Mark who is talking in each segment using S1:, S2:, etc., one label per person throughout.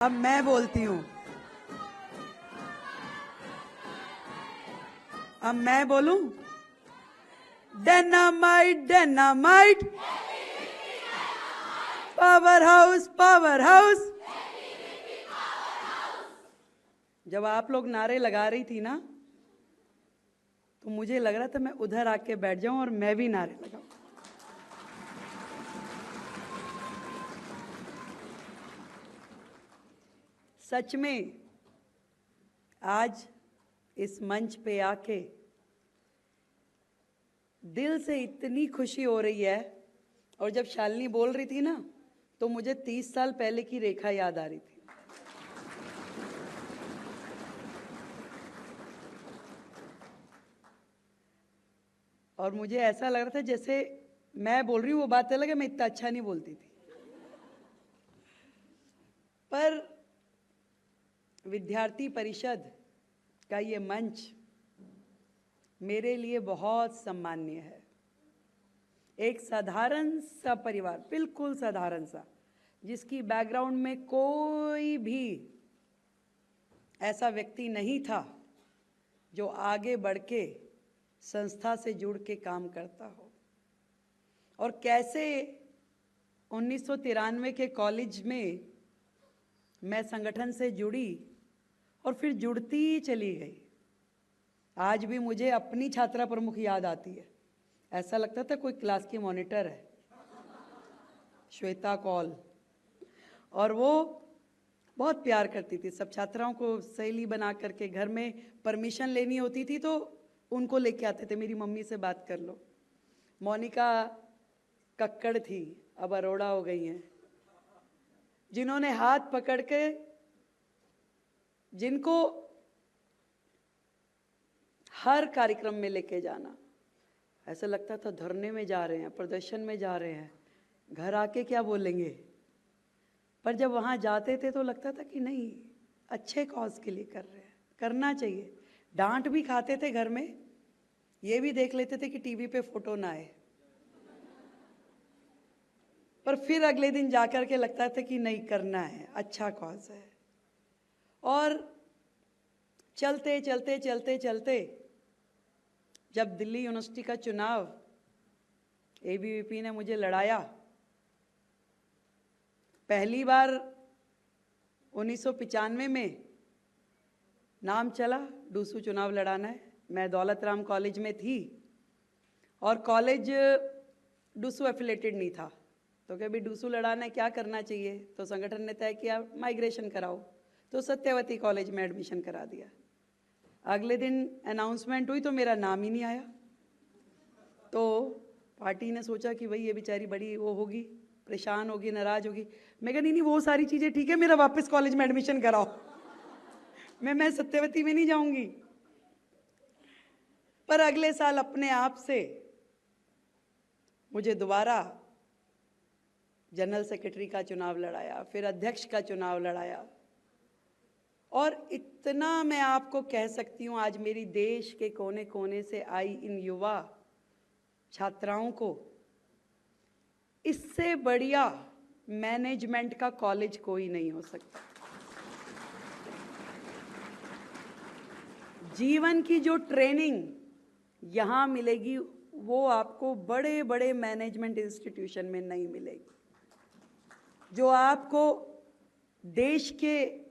S1: अब मैं बोलती हूँ, अब मैं बोलूं। Dynamite dynamite, power house power house. जब आप लोग नारे लगा रही थी ना, तो मुझे लग रहा था मैं उधर आके बैठ जाऊं और मैं भी नारे लगाऊं। सच में आज इस मंच पे आके दिल से इतनी खुशी हो रही है। और जब शालिनी बोल रही थी ना, तो मुझे 30 साल पहले की रेखा याद आ रही थी। और मुझे ऐसा लग रहा था जैसे मैं बोल रही हूँ वो बात अलग है, मैं इतना अच्छा नहीं बोलती थी, पर विद्यार्थी परिषद का ये मंच मेरे लिए बहुत सम्माननीय है। एक साधारण सा परिवार, बिल्कुल साधारण सा, जिसकी बैकग्राउंड में कोई भी ऐसा व्यक्ति नहीं था जो आगे बढ़ के संस्था से जुड़ के काम करता हो। और कैसे 1993 के कॉलेज में मैं संगठन से जुड़ी और फिर जुड़ती चली गई। आज भी मुझे अपनी छात्रा प्रमुख याद आती है। ऐसा लगता था कोई क्लास की मॉनिटर है, श्वेता कौल। और वो बहुत प्यार करती थी, सब छात्राओं को सहेली बना करके घर में परमिशन लेनी होती थी तो उनको लेके आते थे, मेरी मम्मी से बात कर लो। मोनिका कक्कड़ थी, अब अरोड़ा हो गई हैं, जिन्होंने हाथ पकड़ के, जिनको हर कार्यक्रम में लेके जाना। ऐसा लगता था धरने में जा रहे हैं, प्रदर्शन में जा रहे हैं, घर आके क्या बोलेंगे। पर जब वहाँ जाते थे तो लगता था कि नहीं, अच्छे कॉज के लिए कर रहे हैं, करना चाहिए। डांट भी खाते थे घर में, ये भी देख लेते थे कि टीवी पे फोटो ना आए, पर फिर अगले दिन जाकर के लगता था कि नहीं, करना है, अच्छा कॉज है। और चलते चलते चलते चलते जब दिल्ली यूनिवर्सिटी का चुनाव एबीवीपी ने मुझे लड़ाया, पहली बार 1995 में नाम चला डूसू चुनाव लड़ाना है। मैं दौलत राम कॉलेज में थी और कॉलेज डूसू एफिलेटेड नहीं था, तो क्या भी डूसू लड़ाना है, क्या करना चाहिए। तो संगठन ने तय किया माइग्रेशन कराओ, तो सत्यवती कॉलेज में एडमिशन करा दिया। अगले दिन अनाउंसमेंट हुई तो मेरा नाम ही नहीं आया। तो पार्टी ने सोचा कि भाई ये बेचारी बड़ी वो होगी, परेशान होगी, नाराज होगी। मैं कहा नहीं, वो सारी चीज़ें ठीक है, मेरा वापस कॉलेज में एडमिशन कराओ, मैं सत्यवती में नहीं जाऊंगी। पर अगले साल अपने आप से मुझे दोबारा जनरल सेक्रेटरी का चुनाव लड़ाया, फिर अध्यक्ष का चुनाव लड़ाया। और इतना मैं आपको कह सकती हूँ, आज मेरी देश के कोने कोने से आई इन युवा छात्राओं को इससे बढ़िया मैनेजमेंट का कॉलेज कोई नहीं हो सकता। जीवन की जो ट्रेनिंग यहाँ मिलेगी वो आपको बड़े बड़े मैनेजमेंट इंस्टीट्यूशन में नहीं मिलेगी, जो आपको देश के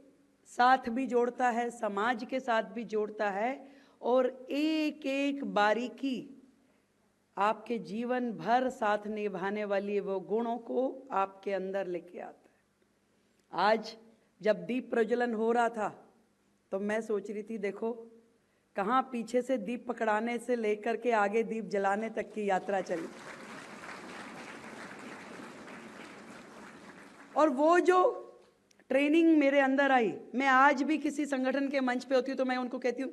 S1: साथ भी जोड़ता है, समाज के साथ भी जोड़ता है, और एक एक बारीकी आपके जीवन भर साथ निभाने वाली वो गुणों को आपके अंदर लेके आता है। आज जब दीप प्रज्वलन हो रहा था तो मैं सोच रही थी, देखो कहाँ पीछे से दीप पकड़ाने से लेकर के आगे दीप जलाने तक की यात्रा चली। और वो जो ट्रेनिंग मेरे अंदर आई, मैं आज भी किसी संगठन के मंच पे होती हूँ तो मैं उनको कहती हूँ,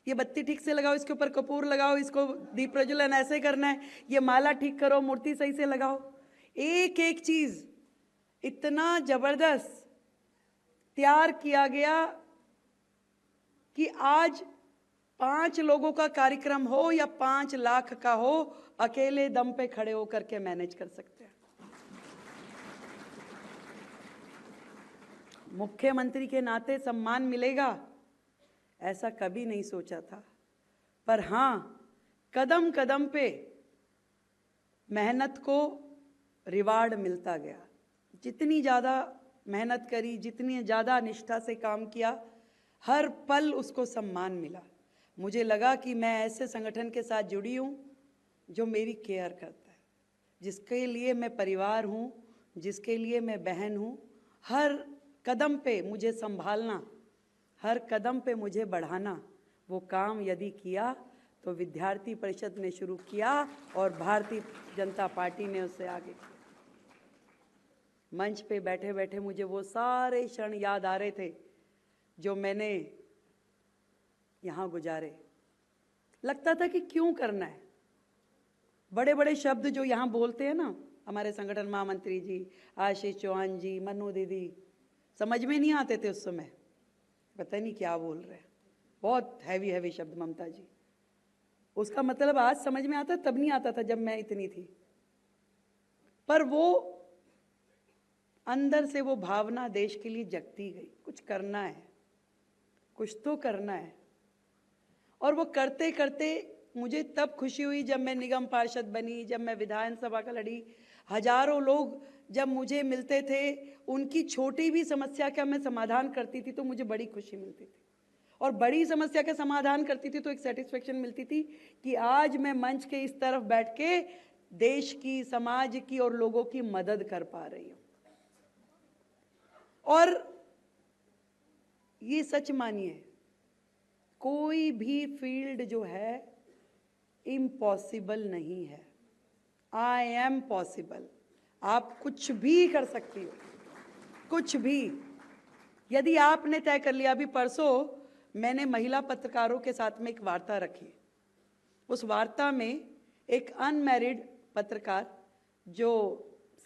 S1: ये बत्ती ठीक से लगाओ, इसके ऊपर कपूर लगाओ, इसको दीप प्रज्वलन ऐसे करना है, ये माला ठीक करो, मूर्ति सही से लगाओ। एक एक चीज इतना जबरदस्त तैयार किया गया कि आज 5 लोगों का कार्यक्रम हो या 5 लाख का हो, अकेले दम पे खड़े होकर के मैनेज कर सकते हैं। मुख्यमंत्री के नाते सम्मान मिलेगा ऐसा कभी नहीं सोचा था, पर हाँ, कदम कदम पे मेहनत को रिवार्ड मिलता गया। जितनी ज़्यादा मेहनत करी, जितनी ज़्यादा निष्ठा से काम किया, हर पल उसको सम्मान मिला। मुझे लगा कि मैं ऐसे संगठन के साथ जुड़ी हूँ जो मेरी केयर करता है, जिसके लिए मैं परिवार हूँ, जिसके लिए मैं बहन हूँ। हर कदम पे मुझे संभालना, हर कदम पे मुझे बढ़ाना, वो काम यदि किया तो विद्यार्थी परिषद ने शुरू किया और भारतीय जनता पार्टी ने उससे आगे किया। मंच पे बैठे बैठे मुझे वो सारे क्षण याद आ रहे थे जो मैंने यहाँ गुजारे। लगता था कि क्यों करना है। बड़े बड़े शब्द जो यहाँ बोलते हैं ना, हमारे संगठन महामंत्री जी, आशीष चौहान जी, मनु दीदी, समझ में नहीं आते थे उस समय, पता नहीं क्या बोल रहे हैं। बहुत हैवी हैवी शब्द, ममता जी, उसका मतलब आज समझ में आता, तब नहीं आता था जब मैं इतनी थी। पर वो अंदर से वो भावना देश के लिए जगती गई, कुछ करना है, कुछ तो करना है। और वो करते करते मुझे तब खुशी हुई जब मैं निगम पार्षद बनी, जब मैं विधानसभा का लड़ी। हजारों लोग जब मुझे मिलते थे, उनकी छोटी भी समस्या का मैं समाधान करती थी तो मुझे बड़ी खुशी मिलती थी, और बड़ी समस्या का समाधान करती थी तो एक सेटिस्फेक्शन मिलती थी कि आज मैं मंच के इस तरफ बैठ के देश की, समाज की और लोगों की मदद कर पा रही हूँ। और ये सच मानिए, कोई भी फील्ड जो है इम्पॉसिबल नहीं है। I am possible. आप कुछ भी कर सकती हो, कुछ भी। यदि आपने तय कर लिया, अभी परसों मैंने महिला पत्रकारों के साथ में एक वार्ता रखी। उस वार्ता में एक अनमैरिड पत्रकार जो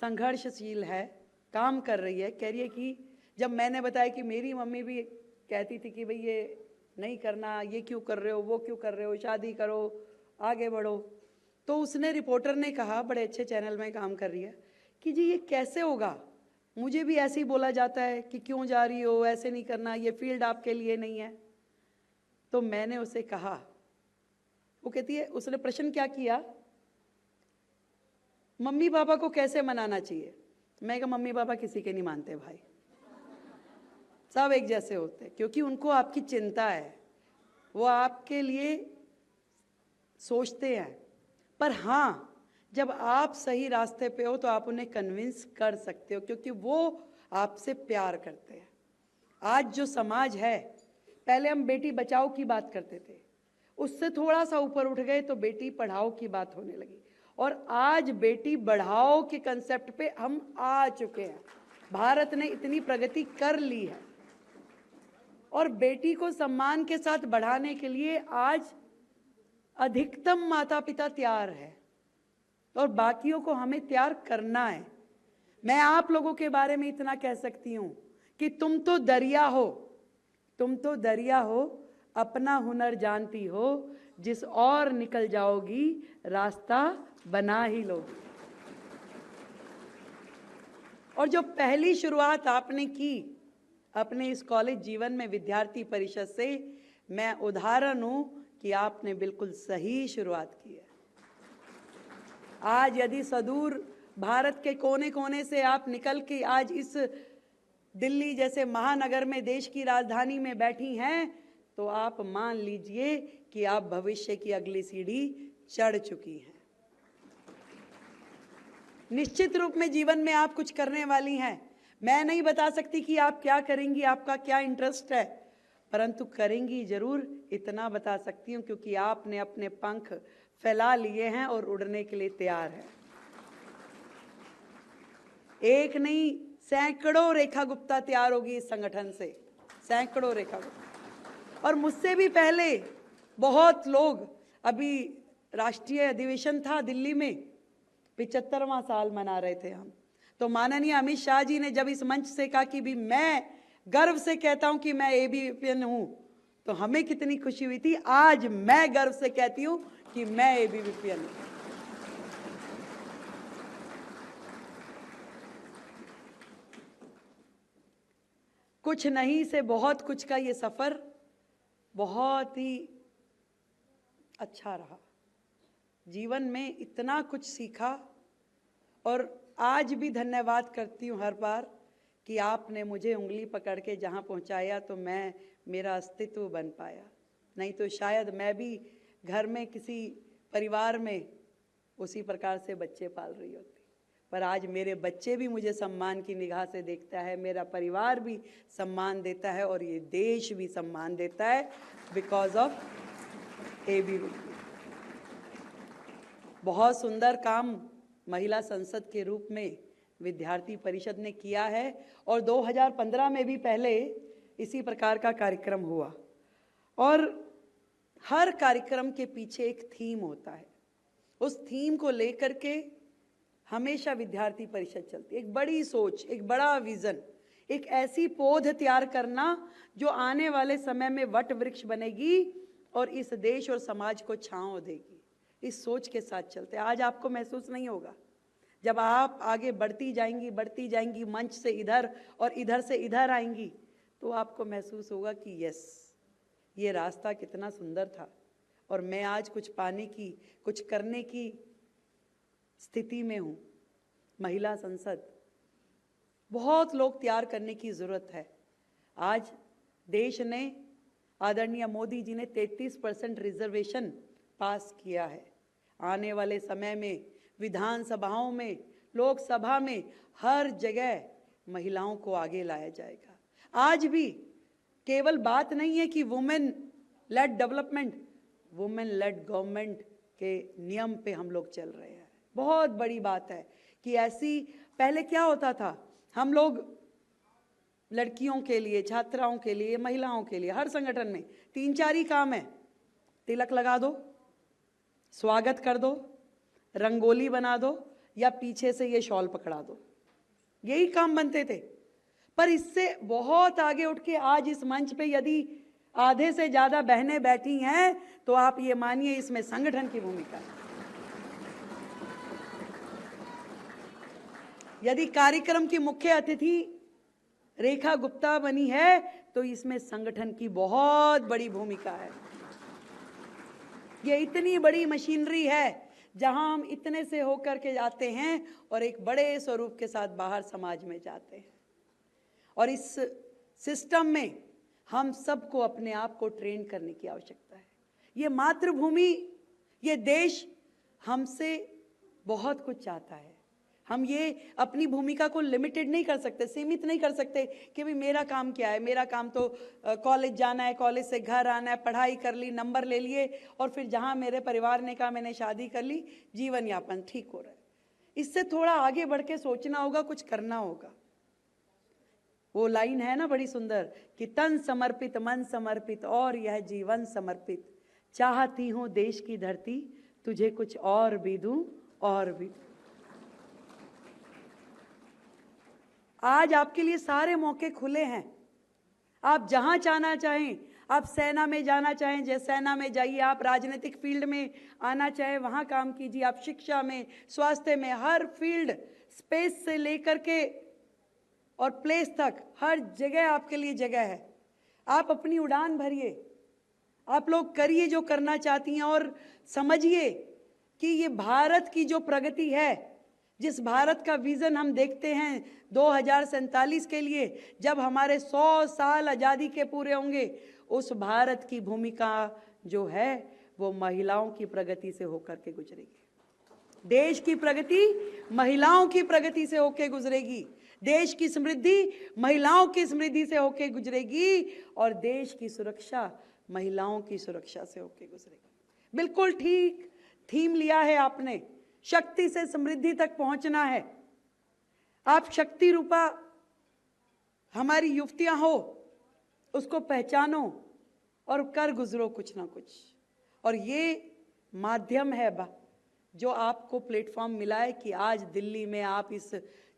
S1: संघर्षशील है, काम कर रही है, कह रही है कि जब मैंने बताया कि मेरी मम्मी भी कहती थी कि भाई ये नहीं करना, ये क्यों कर रहे हो, वो क्यों कर रहे हो, शादी करो, आगे बढ़ो, तो उसने, रिपोर्टर ने कहा, बड़े अच्छे चैनल में काम कर रही है, कि जी ये कैसे होगा, मुझे भी ऐसे ही बोला जाता है कि क्यों जा रही हो, ऐसे नहीं करना, ये फील्ड आपके लिए नहीं है। तो मैंने उसे कहा, वो कहती है, उसने प्रश्न क्या किया, मम्मी पापा को कैसे मनाना चाहिए। मैं कहा मम्मी पापा किसी के नहीं मानते भाई, सब एक जैसे होते हैं, क्योंकि उनको आपकी चिंता है, वो आपके लिए सोचते हैं। पर हाँ, जब आप सही रास्ते पे हो तो आप उन्हें कन्विंस कर सकते हो, क्योंकि वो आपसे प्यार करते हैं। आज जो समाज है, पहले हम बेटी बचाओ की बात करते थे, उससे थोड़ा सा ऊपर उठ गए तो बेटी पढ़ाओ की बात होने लगी, और आज बेटी बढ़ाओ के कंसेप्ट पे हम आ चुके हैं। भारत ने इतनी प्रगति कर ली है, और बेटी को सम्मान के साथ बढ़ाने के लिए आज अधिकतम माता पिता तैयार है, और बाकियों को हमें तैयार करना है। मैं आप लोगों के बारे में इतना कह सकती हूं कि तुम तो दरिया हो, तुम तो दरिया हो, अपना हुनर जानती हो, जिस और निकल जाओगी रास्ता बना ही लोगी। और जो पहली शुरुआत आपने की अपने इस कॉलेज जीवन में विद्यार्थी परिषद से, मैं उदाहरण हूं कि आपने बिल्कुल सही शुरुआत की है। आज यदि सुदूर भारत के कोने कोने से आप निकल के आज इस दिल्ली जैसे महानगर में, देश की राजधानी में बैठी हैं, तो आप मान लीजिए कि आप भविष्य की अगली सीढ़ी चढ़ चुकी हैं। निश्चित रूप में जीवन में आप कुछ करने वाली हैं। मैं नहीं बता सकती कि आप क्या करेंगी, आपका क्या इंटरेस्ट है, परंतु करेंगी जरूर, इतना बता सकती हूं, क्योंकि आपने अपने पंख फैला लिए हैं और उड़ने के लिए तैयार है। एक नहीं, सैकड़ों रेखा गुप्ता तैयार होगी इस संगठन से, सैकड़ों रेखा गुप्ता। और मुझसे भी पहले बहुत लोग, अभी राष्ट्रीय अधिवेशन था दिल्ली में, 75वां साल मना रहे थे हम, तो माननीय अमित शाह जी ने जब इस मंच से कहा कि भी मैं गर्व से कहता हूं कि मैं एबीवीपीएन हूं, तो हमें कितनी खुशी हुई थी। आज मैं गर्व से कहती हूं कि मैं एबीवीपीएन हूं। कुछ नहीं से बहुत कुछ का ये सफ़र बहुत ही अच्छा रहा। जीवन में इतना कुछ सीखा और आज भी धन्यवाद करती हूँ हर बार कि आपने मुझे उंगली पकड़ के जहाँ पहुँचाया तो मैं मेरा अस्तित्व बन पाया। नहीं तो शायद मैं भी घर में किसी परिवार में उसी प्रकार से बच्चे पाल रही होती। पर आज मेरे बच्चे भी मुझे सम्मान की निगाह से देखता है, मेरा परिवार भी सम्मान देता है और ये देश भी सम्मान देता है बिकॉज ऑफ AB विक्की। बहुत सुंदर काम महिला संसद के रूप में विद्यार्थी परिषद ने किया है और 2015 में भी पहले इसी प्रकार का कार्यक्रम हुआ और हर कार्यक्रम के पीछे एक थीम होता है। उस थीम को लेकर के हमेशा विद्यार्थी परिषद चलती है। एक बड़ी सोच, एक बड़ा विजन, एक ऐसी पौध तैयार करना जो आने वाले समय में वट वृक्ष बनेगी और इस देश और समाज को छांव देगी। इस सोच के साथ चलते हैं। आज आपको महसूस नहीं होगा, जब आप आगे बढ़ती जाएंगी मंच से इधर और इधर से इधर आएंगी तो आपको महसूस होगा कि यस, ये रास्ता कितना सुंदर था और मैं आज कुछ पाने की, कुछ करने की स्थिति में हूँ। महिला संसद, बहुत लोग तैयार करने की ज़रूरत है। आज देश ने, आदरणीय मोदी जी ने 33% रिजर्वेशन पास किया है। आने वाले समय में विधानसभाओं में, लोकसभा में, हर जगह महिलाओं को आगे लाया जाएगा। आज भी केवल बात नहीं है कि women lead development, women lead government के नियम पे हम लोग चल रहे हैं। बहुत बड़ी बात है कि ऐसी, पहले क्या होता था, हम लोग लड़कियों के लिए, छात्राओं के लिए, महिलाओं के लिए हर संगठन में 3-4 ही काम है। तिलक लगा दो, स्वागत कर दो, रंगोली बना दो या पीछे से ये शॉल पकड़ा दो, यही काम बनते थे। पर इससे बहुत आगे उठ के आज इस मंच पे यदि आधे से ज़्यादा बहनें बैठी हैं तो आप ये मानिए इसमें संगठन की भूमिका है। यदि कार्यक्रम की मुख्य अतिथि रेखा गुप्ता बनी है तो इसमें संगठन की बहुत बड़ी भूमिका है। ये इतनी बड़ी मशीनरी है जहां हम इतने से होकर के जाते हैं और एक बड़े स्वरूप के साथ बाहर समाज में जाते हैं। और इस सिस्टम में हम सबको अपने आप को ट्रेन करने की आवश्यकता है। ये मातृभूमि, ये देश हमसे बहुत कुछ चाहता है। हम ये अपनी भूमिका को लिमिटेड नहीं कर सकते, सीमित नहीं कर सकते कि भाई मेरा काम क्या है, मेरा काम तो कॉलेज जाना है, कॉलेज से घर आना है, पढ़ाई कर ली, नंबर ले लिए और फिर जहाँ मेरे परिवार ने कहा मैंने शादी कर ली, जीवन यापन ठीक हो रहा है। इससे थोड़ा आगे बढ़ के सोचना होगा, कुछ करना होगा। वो लाइन है ना बड़ी सुंदर कि तन समर्पित, मन समर्पित और यह जीवन समर्पित, चाहती हूँ देश की धरती तुझे कुछ और भी दूं और भी दूं। आज आपके लिए सारे मौके खुले हैं। आप जहां जाना चाहें, आप सेना में जाना चाहें जैसे सेना में जाइए, आप राजनीतिक फील्ड में आना चाहें वहां काम कीजिए, आप शिक्षा में, स्वास्थ्य में, हर फील्ड, स्पेस से लेकर के और प्लेस तक हर जगह आपके लिए जगह है। आप अपनी उड़ान भरिए, आप लोग करिए जो करना चाहती हैं और समझिए कि ये भारत की जो प्रगति है, जिस भारत का विजन हम देखते हैं 2047 के लिए, जब हमारे 100 साल आज़ादी के पूरे होंगे, उस भारत की भूमिका जो है वो महिलाओं की प्रगति से होकर के गुजरेगी। देश की प्रगति महिलाओं की प्रगति से होकर गुजरेगी, देश की समृद्धि महिलाओं की समृद्धि से होकर गुजरेगी और देश की सुरक्षा महिलाओं की सुरक्षा से होकर गुजरेगी। बिल्कुल ठीक थीम लिया है आपने, शक्ति से समृद्धि तक पहुंचना है। आप शक्ति रूपा हमारी युवतियां हो, उसको पहचानो और कर गुजरो कुछ ना कुछ। और ये माध्यम है जो आपको प्लेटफॉर्म मिला है कि आज दिल्ली में आप इस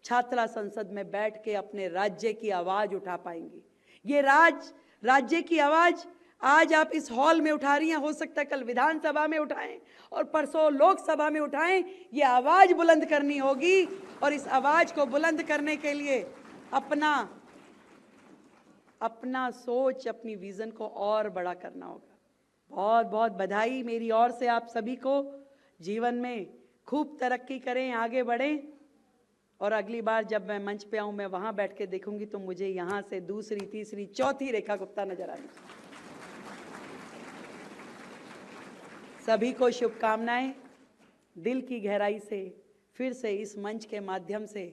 S1: छात्रा संसद में बैठ के अपने राज्य की आवाज उठा पाएंगी। ये राज्य की आवाज आज आप इस हॉल में उठा रही हैं, हो सकता है कल विधानसभा में उठाएं और परसों लोकसभा में उठाएं। ये आवाज बुलंद करनी होगी और इस आवाज को बुलंद करने के लिए अपना अपना सोच, अपनी विज़न को और बड़ा करना होगा। बहुत बहुत बधाई मेरी ओर से आप सभी को। जीवन में खूब तरक्की करें, आगे बढ़ें। और अगली बार जब मैं मंच पे आऊँ, मैं वहाँ बैठ के देखूंगी तो मुझे यहाँ से दूसरी, तीसरी, चौथी रेखा गुप्ता नजर आएगी। सभी को शुभकामनाएं। दिल की गहराई से फिर से इस मंच के माध्यम से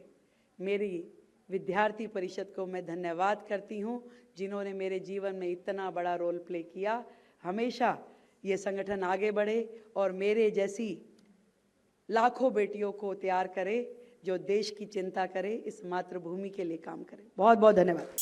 S1: मेरी विद्यार्थी परिषद को मैं धन्यवाद करती हूँ, जिन्होंने मेरे जीवन में इतना बड़ा रोल प्ले किया। हमेशा ये संगठन आगे बढ़े और मेरे जैसी लाखों बेटियों को तैयार करे जो देश की चिंता करे, इस मातृभूमि के लिए काम करे। बहुत बहुत धन्यवाद।